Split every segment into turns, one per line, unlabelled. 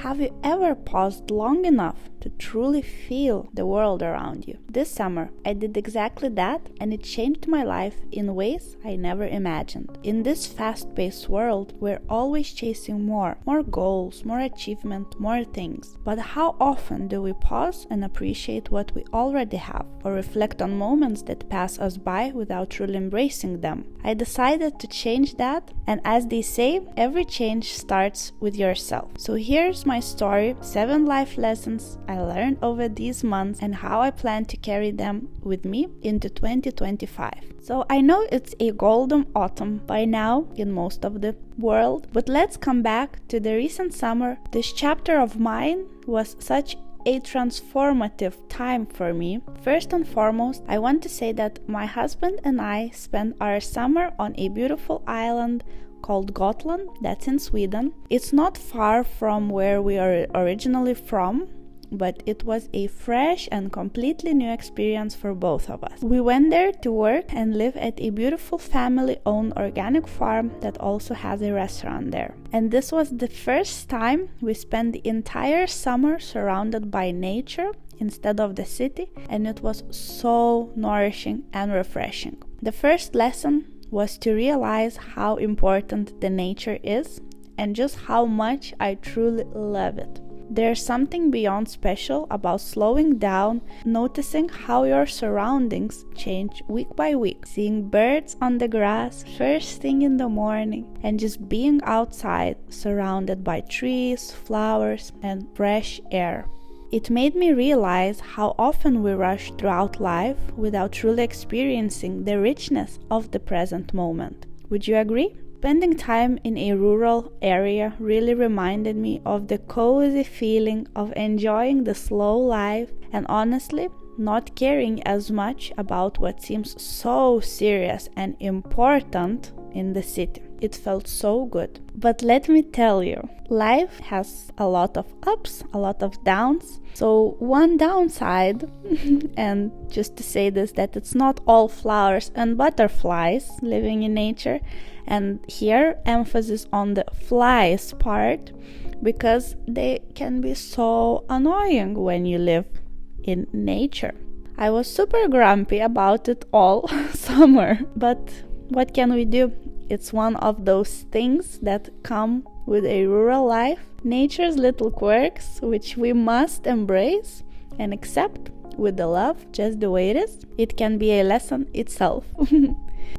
Have you ever paused long enough to truly feel the world around you? This summer, I did exactly that, and it changed my life in ways I never imagined. In this fast-paced world, we're always chasing more goals, more achievement, more things. But how often do we pause and appreciate what we already have, or reflect on moments that pass us by without truly embracing them? I decided to change that, and as they say, every change starts with yourself. So here's my story, 7 life lessons I learned over these months and how I plan to carry them with me into 2025. So I know it's a golden autumn by now in most of the world, but let's come back to the recent summer. This chapter of mine was such a transformative time for me. First and foremost, I want to say that my husband and I spent our summer on a beautiful island called Gotland, that's in Sweden. It's not far from where we are originally from, but it was a fresh and completely new experience for both of us. We went there to work and live at a beautiful family-owned organic farm that also has a restaurant there. And this was the first time we spent the entire summer surrounded by nature instead of the city, and it was so nourishing and refreshing. The first lesson was to realize how important the nature is and just how much I truly love it. There's something beyond special about slowing down, noticing how your surroundings change week by week, seeing birds on the grass first thing in the morning, and just being outside surrounded by trees, flowers, and fresh air. It made me realize how often we rush throughout life without truly experiencing the richness of the present moment. Would you agree? Spending time in a rural area really reminded me of the cozy feeling of enjoying the slow life and honestly not caring as much about what seems so serious and important in the city. It felt so good. But let me tell you, life has a lot of ups, a lot of downs. So one downside, and just to say this, that it's not all flowers and butterflies living in nature. And here, emphasis on the flies part, because they can be so annoying when you live in nature. I was super grumpy about it all summer, but what can we do? It's one of those things that come with a rural life, nature's little quirks, which we must embrace and accept with the love just the way it is. It can be a lesson itself.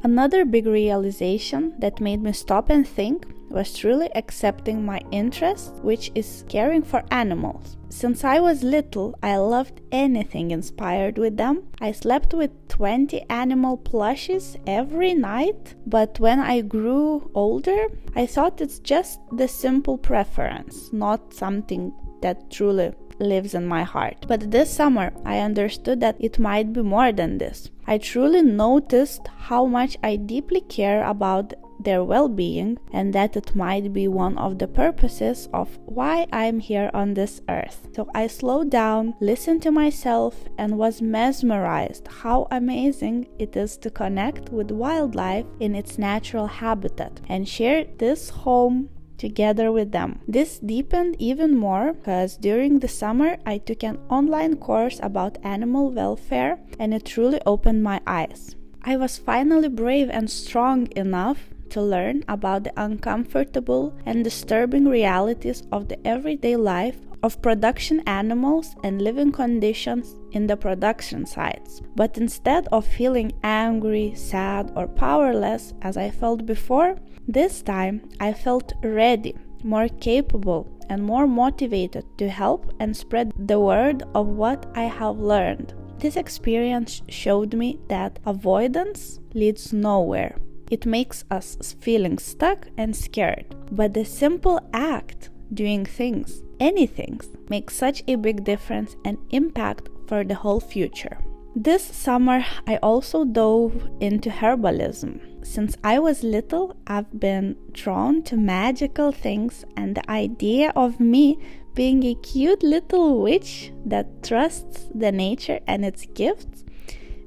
Another big realization that made me stop and think was truly accepting my interest, which is caring for animals. Since I was little, I loved anything inspired with them. I slept with 20 animal plushies every night, but when I grew older, I thought it's just the simple preference, not something that truly lives in my heart. But this summer, I understood that it might be more than this. I truly noticed how much I deeply care about their well-being, and that it might be one of the purposes of why I'm here on this earth. So I slowed down, listened to myself, and was mesmerized how amazing it is to connect with wildlife in its natural habitat and share this home together with them. This deepened even more because during the summer I took an online course about animal welfare, and it truly opened my eyes. I was finally brave and strong enough to learn about the uncomfortable and disturbing realities of the everyday life of production animals and living conditions in the production sites. But instead of feeling angry, sad, or powerless as I felt before, this time I felt ready, more capable, and more motivated to help and spread the word of what I have learned. This experience showed me that avoidance leads nowhere. It makes us feeling stuck and scared. But the simple act, doing things, anything, makes such a big difference and impact for the whole future. This summer, I also dove into herbalism. Since I was little, I've been drawn to magical things, and the idea of me being a cute little witch that trusts the nature and its gifts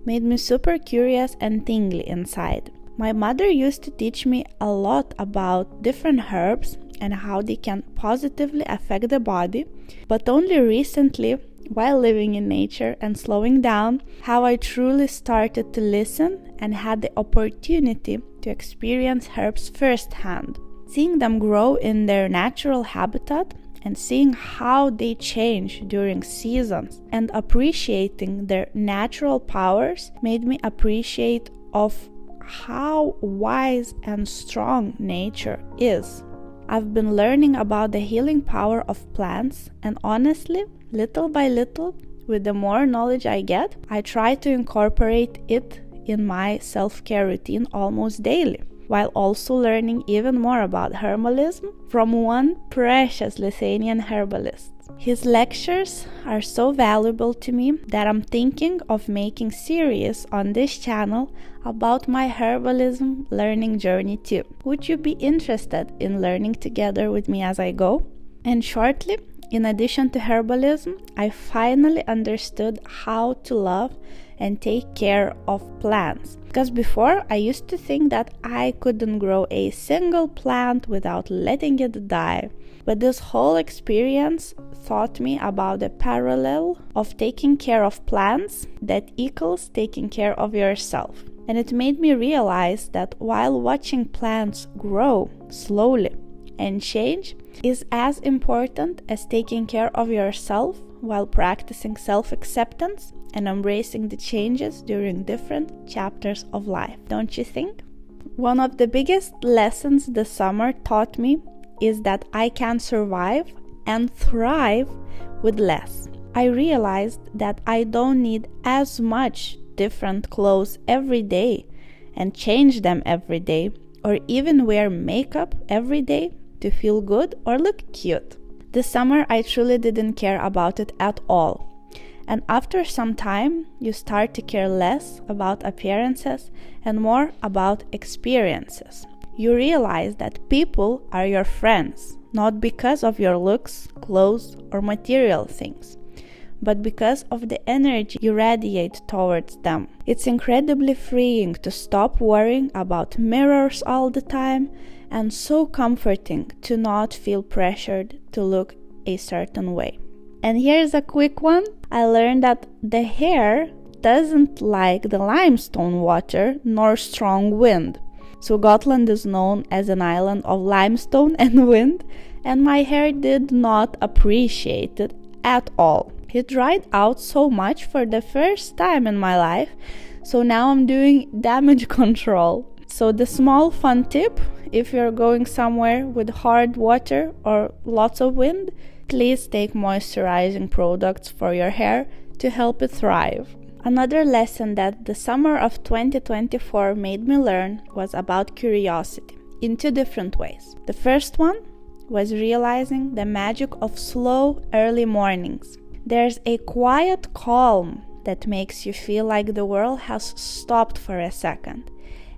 made me super curious and tingly inside. My mother used to teach me a lot about different herbs and how they can positively affect the body, but only recently, while living in nature and slowing down, how I truly started to listen and had the opportunity to experience herbs firsthand. Seeing them grow in their natural habitat and seeing how they change during seasons and appreciating their natural powers made me appreciate of how wise and strong nature is. I've been learning about the healing power of plants, and honestly, little by little, with the more knowledge I get, I try to incorporate it in my self-care routine almost daily, while also learning even more about herbalism from one precious Lithuanian herbalist. His lectures are so valuable to me that I'm thinking of making series on this channel about my herbalism learning journey too. Would you be interested in learning together with me as I go? And shortly, in addition to herbalism, I finally understood how to love and take care of plants. Because before, I used to think that I couldn't grow a single plant without letting it die. But this whole experience taught me about the parallel of taking care of plants that equals taking care of yourself. And it made me realize that while watching plants grow slowly and change is as important as taking care of yourself while practicing self-acceptance and embracing the changes during different chapters of life, don't you think? One of the biggest lessons the summer taught me is that I can survive and thrive with less. I realized that I don't need as much different clothes every day and change them every day, or even wear makeup every day to feel good or look cute. This summer I truly didn't care about it at all. And after some time, you start to care less about appearances and more about experiences. You realize that people are your friends, not because of your looks, clothes, or material things, but because of the energy you radiate towards them. It's incredibly freeing to stop worrying about mirrors all the time, and so comforting to not feel pressured to look a certain way. And here's a quick one. I learned that the hair doesn't like the limestone water nor strong wind. So Gotland is known as an island of limestone and wind, and my hair did not appreciate it at all. It dried out so much for the first time in my life, so now I'm doing damage control. So the small fun tip, if you're going somewhere with hard water or lots of wind, please take moisturizing products for your hair to help it thrive. Another lesson that the summer of 2024 made me learn was about curiosity in two different ways. The first one was realizing the magic of slow early mornings. There's a quiet calm that makes you feel like the world has stopped for a second.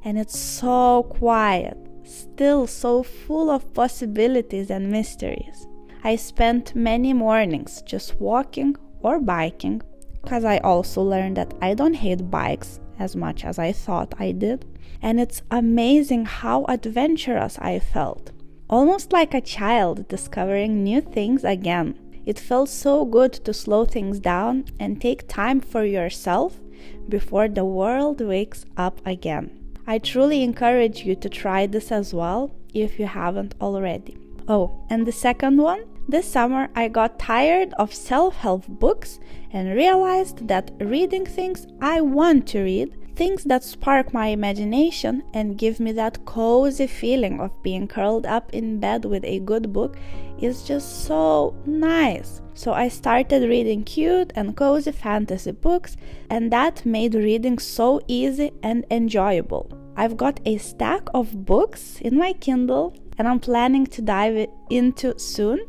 And it's so quiet, still so full of possibilities and mysteries. I spent many mornings just walking or biking, because I also learned that I don't hate bikes as much as I thought I did. And it's amazing how adventurous I felt. Almost like a child discovering new things again. It felt so good to slow things down and take time for yourself before the world wakes up again. I truly encourage you to try this as well if you haven't already. Oh, and the second one? This summer I got tired of self-help books and realized that reading things I want to read, things that spark my imagination and give me that cozy feeling of being curled up in bed with a good book, is just so nice. So I started reading cute and cozy fantasy books, and that made reading so easy and enjoyable. I've got a stack of books in my Kindle and I'm planning to dive into soon.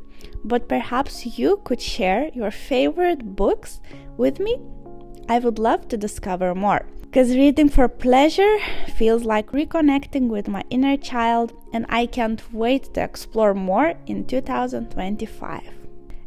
But perhaps you could share your favorite books with me? I would love to discover more. Because reading for pleasure feels like reconnecting with my inner child, and I can't wait to explore more in 2025.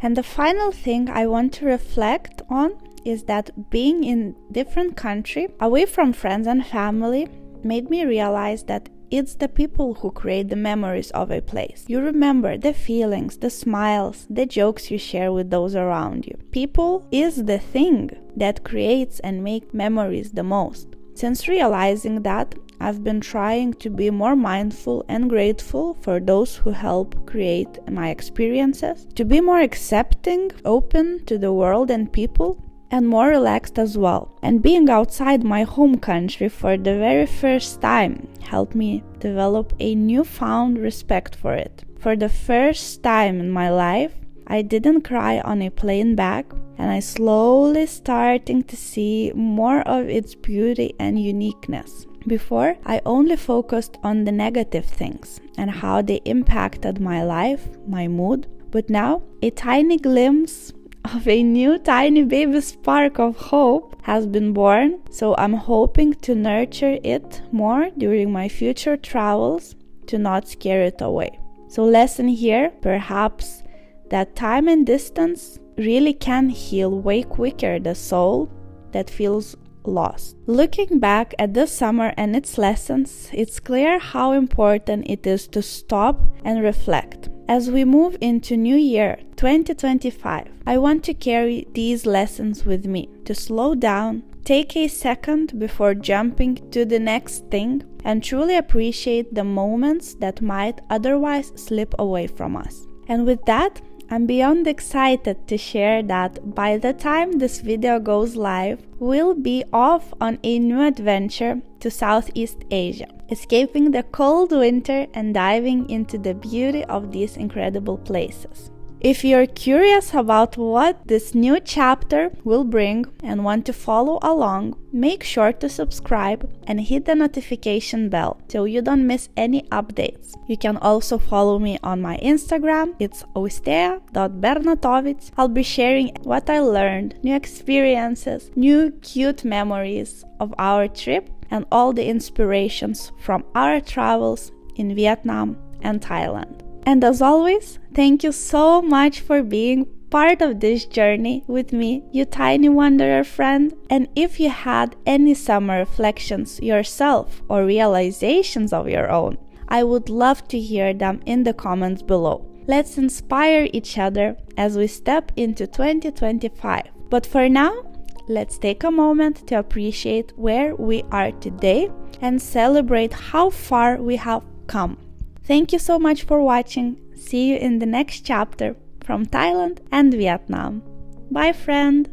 And the final thing I want to reflect on is that being in different country, away from friends and family, made me realize that it's the people who create the memories of a place. You remember the feelings, the smiles, the jokes you share with those around you. People is the thing that creates and makes memories the most. Since realizing that, I've been trying to be more mindful and grateful for those who help create my experiences, to be more accepting, open to the world and people, and more relaxed as well. And being outside my home country for the very first time helped me develop a newfound respect for it. For the first time in my life, I didn't cry on a plane back, and I slowly starting to see more of its beauty and uniqueness. Before, I only focused on the negative things and how they impacted my life, my mood. But now, a tiny glimpse of a new tiny baby spark of hope has been born, so I'm hoping to nurture it more during my future travels to not scare it away. So lesson here, perhaps that time and distance really can heal way quicker the soul that feels lost. Looking back at this summer and its lessons, it's clear how important it is to stop and reflect. As we move into New Year 2025, I want to carry these lessons with me, to slow down, take a second before jumping to the next thing, and truly appreciate the moments that might otherwise slip away from us. And with that, I'm beyond excited to share that by the time this video goes live, we'll be off on a new adventure to Southeast Asia, escaping the cold winter and diving into the beauty of these incredible places. If you're curious about what this new chapter will bring and want to follow along, make sure to subscribe and hit the notification bell so you don't miss any updates. You can also follow me on my Instagram, it's austeja.b. I'll be sharing what I learned, new experiences, new cute memories of our trip, and all the inspirations from our travels in Vietnam and Thailand. And as always, thank you so much for being part of this journey with me, you tiny wanderer friend. And if you had any summer reflections yourself or realizations of your own, I would love to hear them in the comments below. Let's inspire each other as we step into 2025. But for now, let's take a moment to appreciate where we are today and celebrate how far we have come. Thank you so much for watching. See you in the next chapter from Thailand and Vietnam. Bye, friend!